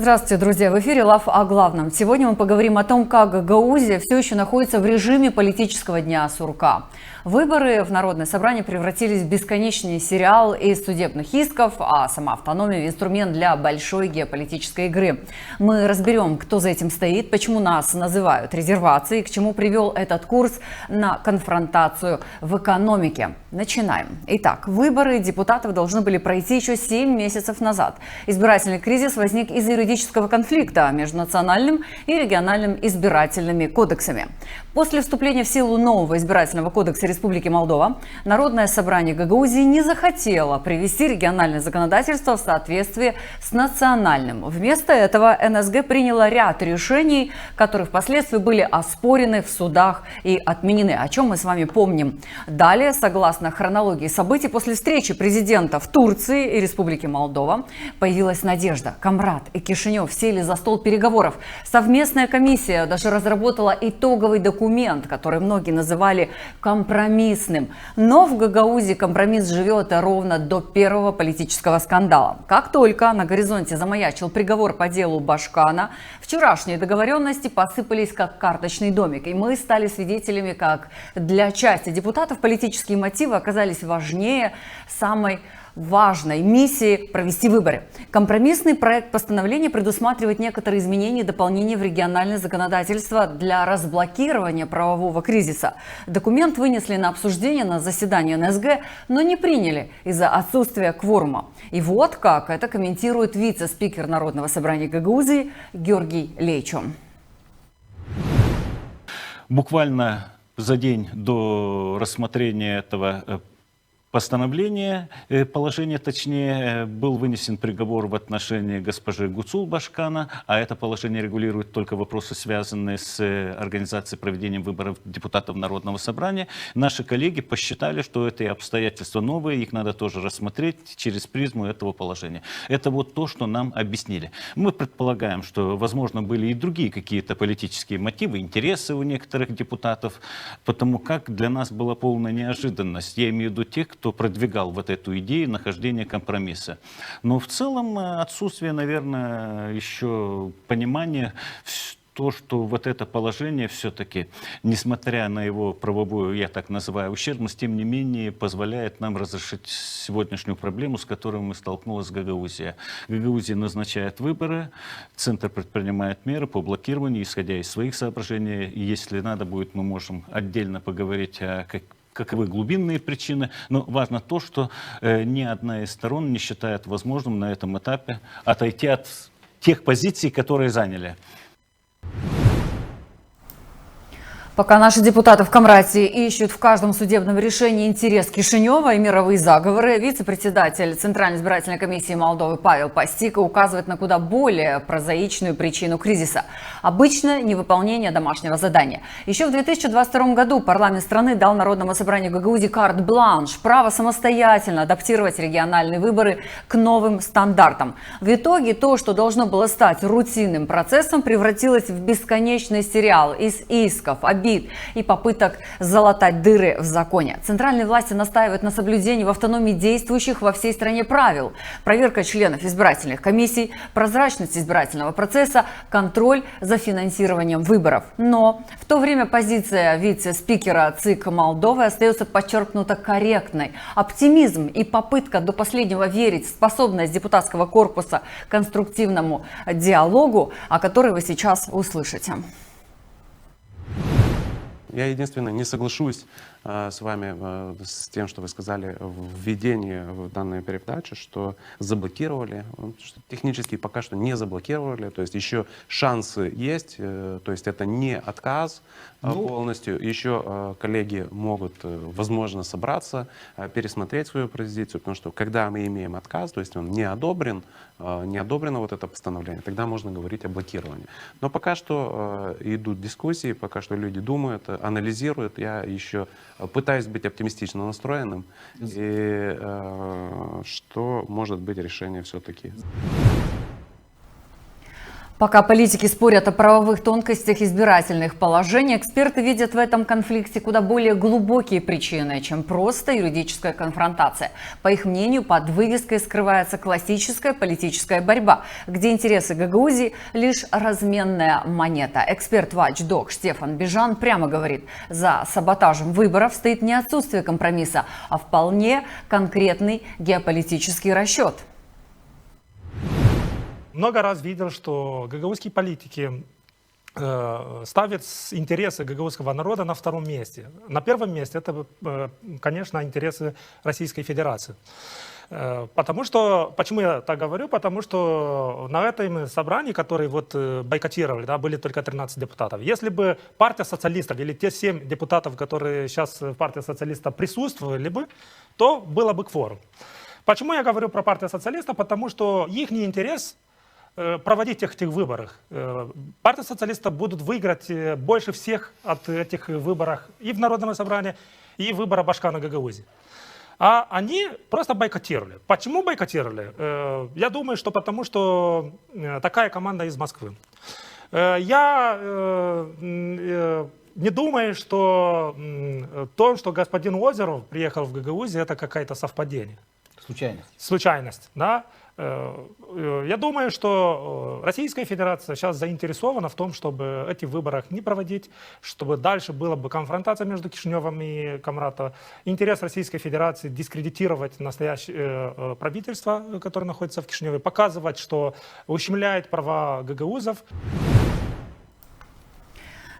Здравствуйте, друзья! В эфире «Лав о главном». Сегодня мы поговорим о том, как Гагаузия все еще находится в режиме политического дня сурка. Выборы в Народное собрание превратились в бесконечный сериал из судебных исков, а сама автономия – в инструмент для большой геополитической игры. Мы разберем, кто за этим стоит, почему нас называют резервацией, к чему привел этот курс на конфронтацию в экономике. Начинаем. Итак, выборы депутатов должны были пройти еще 7 месяцев назад. Избирательный кризис возник из юридического конфликта между национальным и региональным избирательными кодексами. После вступления в силу нового избирательного кодекса Республики Молдова Народное собрание Гагаузии не захотело привести региональное законодательство в соответствие с национальным. Вместо этого НСГ приняло ряд решений, которые впоследствии были оспорены в судах и отменены, о чем мы с вами помним. Далее, согласно хронологии событий, после встречи президента в Турции и Республики Молдова появилась надежда. Камрад и Кишинев сели за стол переговоров. Совместная комиссия даже разработала итоговый документ, который многие называли компромиссным. Но в Гагаузии компромисс живет ровно до первого политического скандала. Как только на горизонте замаячил приговор по делу Башкана, вчерашние договоренности посыпались как карточный домик. И мы стали свидетелями, как для части депутатов политические мотивы оказались важнее самой важной миссии провести выборы. Компромиссный проект постановления предусматривает некоторые изменения и дополнения в региональное законодательство для разблокирования правового кризиса. Документ вынесли на обсуждение на заседание НСГ, но не приняли из-за отсутствия кворума. И вот как это комментирует вице-спикер Народного собрания Гагаузии Георгий Лейчо. Буквально за день до рассмотрения этого постановления, положение точнее, был вынесен приговор в отношении госпожи Гуцул Башкана, а это положение регулирует только вопросы, связанные с организацией проведения выборов депутатов Народного собрания. Наши коллеги посчитали, что это обстоятельства новые, их надо тоже рассмотреть через призму этого положения. Это вот то, что нам объяснили. Мы предполагаем, что, возможно, были и другие какие-то политические мотивы, интересы у некоторых депутатов, потому как для нас была полная неожиданность. Я имею в виду тех, кто продвигал вот эту идею нахождения компромисса. Но в целом отсутствие, наверное, еще понимания, то, что вот это положение все-таки, несмотря на его правовую, я так называю, ущербность, тем не менее позволяет нам разрешить сегодняшнюю проблему, с которой мы столкнулась Гагаузия. Гагаузия назначает выборы, Центр предпринимает меры по блокированию, исходя из своих соображений. И если надо будет, мы можем отдельно поговорить о каковы глубинные причины, но важно то, что ни одна из сторон не считает возможным на этом этапе отойти от тех позиций, которые заняли. Пока наши депутаты в Камрате ищут в каждом судебном решении интерес Кишинева и мировые заговоры, вице-председатель Центральной избирательной комиссии Молдовы Павел Пастика указывает на куда более прозаичную причину кризиса – обычное невыполнение домашнего задания. Еще в 2022 году парламент страны дал Народному собранию Гагаузии карт-бланш – право самостоятельно адаптировать региональные выборы к новым стандартам. В итоге то, что должно было стать рутинным процессом, превратилось в бесконечный сериал из исков, обид и попыток залатать дыры в законе. Центральные власти настаивают на соблюдении в автономии действующих во всей стране правил. Проверка членов избирательных комиссий, прозрачность избирательного процесса, контроль за финансированием выборов. Но в то время позиция вице-спикера ЦИК Молдовы остается подчеркнуто корректной. Оптимизм и попытка до последнего верить в способность депутатского корпуса к конструктивному диалогу, о которой вы сейчас услышите. Я единственное не соглашусь с вами с тем, что вы сказали в введении в данной передаче, что заблокировали, что технически пока что не заблокировали, то есть еще шансы есть, то есть это не отказ полностью, еще коллеги могут, возможно, собраться, пересмотреть свою позицию, потому что когда мы имеем отказ, то есть он не одобрено вот это постановление, тогда можно говорить о блокировании. Но пока что идут дискуссии, пока что люди думают, анализируют, я еще пытаюсь быть оптимистично настроенным, и что может быть решение все-таки. Пока политики спорят о правовых тонкостях избирательных положений, эксперты видят в этом конфликте куда более глубокие причины, чем просто юридическая конфронтация. По их мнению, под вывеской скрывается классическая политическая борьба, где интересы Гагаузии лишь разменная монета. Эксперт Watchdog Штефан Бежан прямо говорит, за саботажем выборов стоит не отсутствие компромисса, а вполне конкретный геополитический расчет. Много раз видел, что гагаузские политики ставят интересы гагаузского народа на втором месте. На первом месте это, конечно, интересы Российской Федерации. Почему я так говорю? Потому что на этом собрании, которые бойкотировали, да, были только 13 депутатов. Если бы партия социалистов или те 7 депутатов, которые сейчас в партии социалистов присутствовали бы, то было бы кворум. Почему я говорю про партию социалистов? Потому что их интерес проводить этих выборах. Партия социалистов будут выиграть больше всех от этих выборов и в Народном собрании, и выбора Башкана Гагаузии. А они просто бойкотировали. Почему бойкотировали? Я думаю, что потому что такая команда из Москвы. Я не думаю, что то, что господин Озеров приехал в Гагаузию, это какое-то совпадение. Случайность, да. Я думаю, что Российская Федерация сейчас заинтересована в том, чтобы эти выборы не проводить, чтобы дальше была бы конфронтация между Кишиневым и Камрато. Интерес Российской Федерации дискредитировать настоящее правительство, которое находится в Кишиневе, показывать, что ущемляет права гагаузов.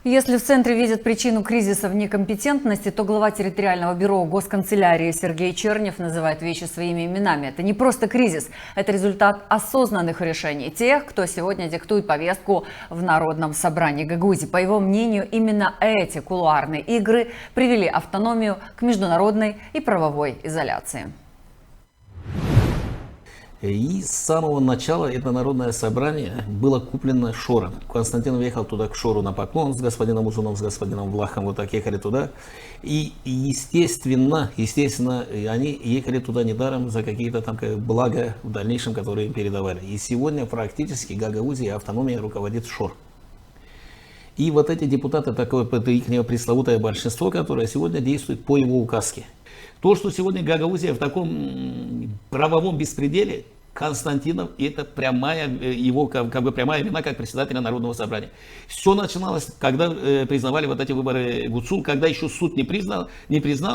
Если в центре видят причину кризиса в некомпетентности, то глава территориального бюро госканцелярии Сергей Чернев называет вещи своими именами. Это не просто кризис, это результат осознанных решений тех, кто сегодня диктует повестку в Народном собрании Гагаузии. По его мнению, именно эти кулуарные игры привели автономию к международной и правовой изоляции. И с самого начала это народное собрание было куплено Шором. Константин въехал туда к Шору на поклон с господином Узуном, с господином Влахом, вот так ехали туда. И естественно, они ехали туда недаром за какие-то там блага в дальнейшем, которые им передавали. И сегодня практически Гагаузия автономия руководит Шор. И вот эти депутаты, такое их пресловутое большинство, которое сегодня действует по его указке. То, что сегодня Гагаузия в таком правовом беспределе, Константинов, это прямая его, прямая вина как председателя Народного собрания. Все начиналось, когда признавали вот эти выборы Гуцул, когда еще суд не признал,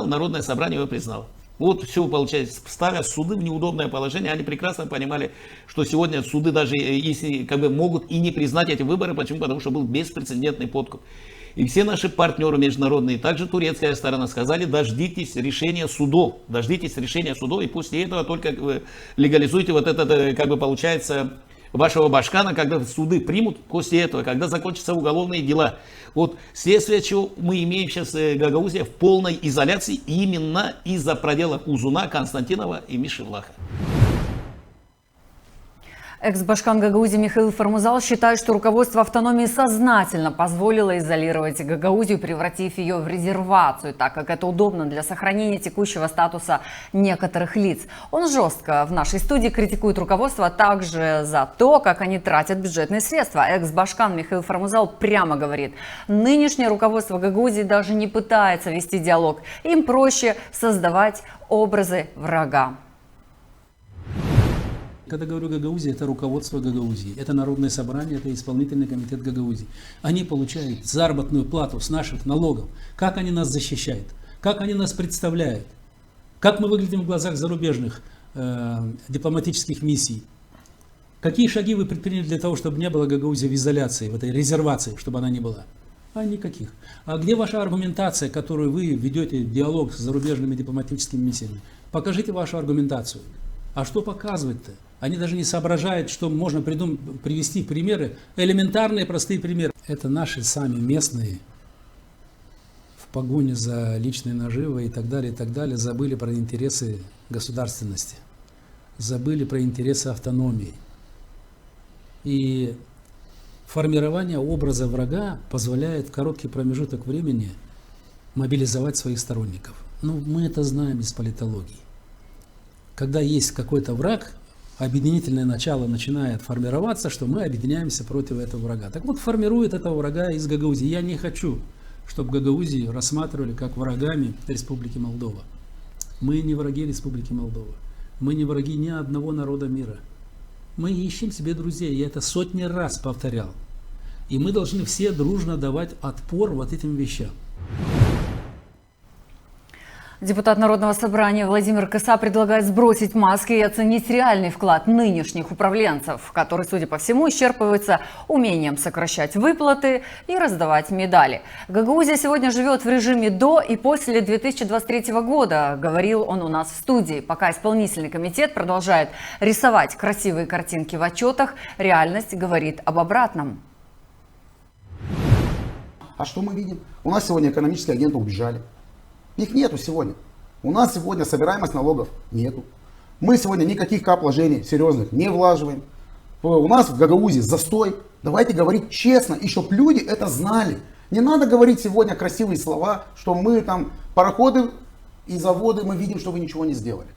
Народное собрание его признало. Вот все получается, ставя суды в неудобное положение, они прекрасно понимали, что сегодня суды даже если могут и не признать эти выборы. Почему? Потому что был беспрецедентный подкуп. И все наши партнеры международные, также турецкая сторона, сказали, дождитесь решения судов, и после этого только легализуйте вот этот, получается, вашего Башкана, когда суды примут, после этого, когда закончатся уголовные дела. Вот следствие, чего мы имеем сейчас Гагаузия в полной изоляции именно из-за проделок Узуна, Константинова и Миши Влаха. Экс-башкан Гагаузии Михаил Формузал считает, что руководство автономии сознательно позволило изолировать Гагаузию, превратив ее в резервацию, так как это удобно для сохранения текущего статуса некоторых лиц. Он жестко в нашей студии критикует руководство также за то, как они тратят бюджетные средства. Экс-башкан Михаил Формузал прямо говорит, нынешнее руководство Гагаузии даже не пытается вести диалог. Им проще создавать образы врага. Когда говорю Гагаузия, это руководство Гагаузии, это Народное собрание, это исполнительный комитет Гагаузии. Они получают заработную плату с наших налогов. Как они нас защищают, как они нас представляют, как мы выглядим в глазах зарубежных дипломатических миссий. Какие шаги вы предприняли для того, чтобы не было Гагаузии в изоляции, в этой резервации, чтобы она не была? А никаких. А где ваша аргументация, которую вы ведете диалог с зарубежными дипломатическими миссиями? Покажите вашу аргументацию. А что показывать-то? Они даже не соображают, что можно привести примеры, элементарные простые примеры. Это наши сами местные в погоне за личной наживой и так далее, забыли про интересы государственности, забыли про интересы автономии. И формирование образа врага позволяет в короткий промежуток времени мобилизовать своих сторонников. Ну, мы это знаем из политологии. Когда есть какой-то враг, объединительное начало начинает формироваться, что мы объединяемся против этого врага. Так вот, формирует этого врага из Гагаузии. Я не хочу, чтобы Гагаузию рассматривали как врагами Республики Молдова. Мы не враги Республики Молдова. Мы не враги ни одного народа мира. Мы ищем себе друзей. Я это сотни раз повторял. И мы должны все дружно давать отпор вот этим вещам. Депутат Народного собрания Владимир Кыса предлагает сбросить маски и оценить реальный вклад нынешних управленцев, который, судя по всему, исчерпывается умением сокращать выплаты и раздавать медали. Гагаузия сегодня живет в режиме до и после 2023 года, говорил он у нас в студии. Пока исполнительный комитет продолжает рисовать красивые картинки в отчетах, реальность говорит об обратном. А что мы видим? У нас сегодня экономические агенты убежали. Их нету сегодня. У нас сегодня собираемость налогов нету. Мы сегодня никаких кап-вложений серьезных не влаживаем. У нас в Гагаузии застой. Давайте говорить честно, и чтобы люди это знали. Не надо говорить сегодня красивые слова, что мы там пароходы и заводы, мы видим, что вы ничего не сделали.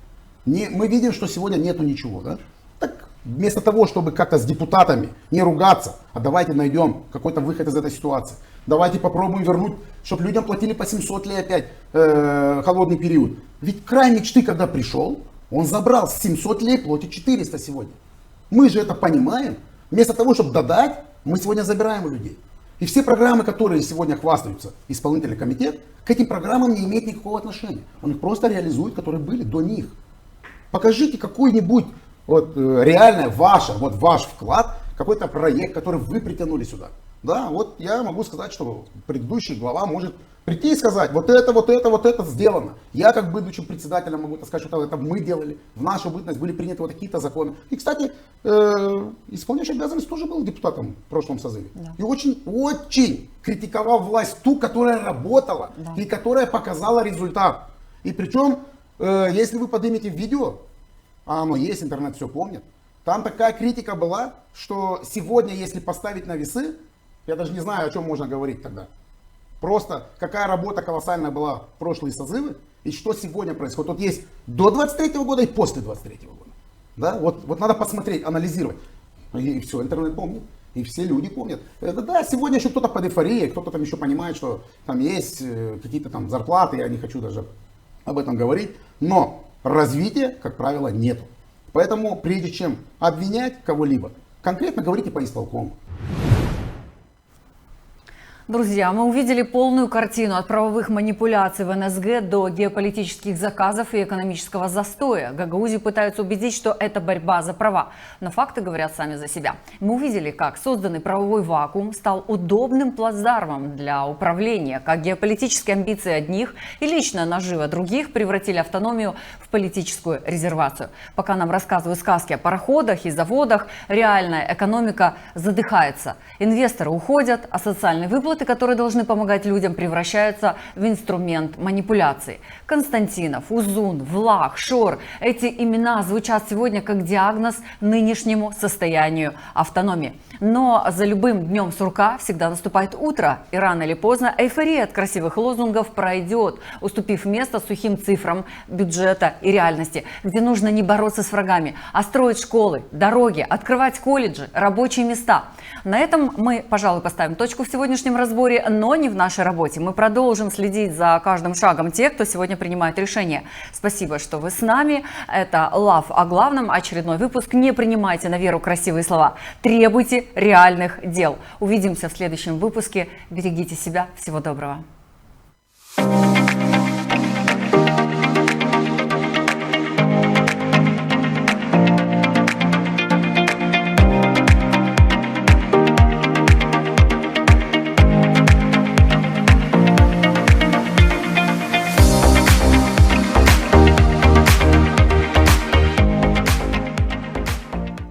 Мы видим, что сегодня нету ничего. Да? Так вместо того, чтобы как-то с депутатами не ругаться, а давайте найдем какой-то выход из этой ситуации. Давайте попробуем вернуть, чтобы людям платили по 700 лей опять холодный период. Ведь край мечты, когда пришел, он забрал с 700 лей, платит 400 сегодня. Мы же это понимаем. Вместо того, чтобы додать, мы сегодня забираем у людей. И все программы, которые сегодня хвастаются исполнительный комитет, к этим программам не имеет никакого отношения. Он их просто реализует, которые были до них. Покажите какой-нибудь реальный ваш вклад, какой-то проект, который вы притянули сюда. Да, вот я могу сказать, что предыдущий глава может прийти и сказать, вот это сделано. Я, как будучи председателем, могу сказать, что это мы делали. В нашу бытность были приняты вот такие-то законы. И, кстати, исполняющий обязанности тоже был депутатом в прошлом созыве. Да. И очень критиковал власть ту, которая работала, да, и которая показала результат. И причем, если вы поднимете видео, а оно есть, интернет все помнит, там такая критика была, что сегодня, если поставить на весы, я даже не знаю, о чем можно говорить тогда. Просто какая работа колоссальная была в прошлые созывы и что сегодня происходит. Вот есть до 23 года и после 23 года. Да? Вот надо посмотреть, анализировать. И все, интернет помнит. И все люди помнят. Да, сегодня еще кто-то под эйфорией, кто-то там еще понимает, что там есть какие-то там зарплаты, я не хочу даже об этом говорить. Но развития, как правило, нету. Поэтому прежде чем обвинять кого-либо, конкретно говорите по исполкому. Друзья, мы увидели полную картину от правовых манипуляций в НСГ до геополитических заказов и экономического застоя. Гагаузию пытаются убедить, что это борьба за права, но факты говорят сами за себя. Мы увидели, как созданный правовой вакуум стал удобным плацдармом для управления, как геополитические амбиции одних и личная нажива других превратили автономию в политическую резервацию. Пока нам рассказывают сказки о пароходах и заводах, реальная экономика задыхается. Инвесторы уходят, а социальные выплаты, которые должны помогать людям, превращаются в инструмент манипуляций. Константинов, Узун, Влах, Шор – эти имена звучат сегодня как диагноз нынешнему состоянию автономии. Но за любым днем сурка всегда наступает утро, и рано или поздно эйфория от красивых лозунгов пройдет, уступив место сухим цифрам бюджета и реальности, где нужно не бороться с врагами, а строить школы, дороги, открывать колледжи, рабочие места. На этом мы, пожалуй, поставим точку в сегодняшнем разборе, но не в нашей работе. Мы продолжим следить за каждым шагом тех, кто сегодня принимает решения. Спасибо, что вы с нами. Это Лав о главном. Очередной выпуск. Не принимайте на веру красивые слова. Требуйте реальных дел. Увидимся в следующем выпуске. Берегите себя. Всего доброго.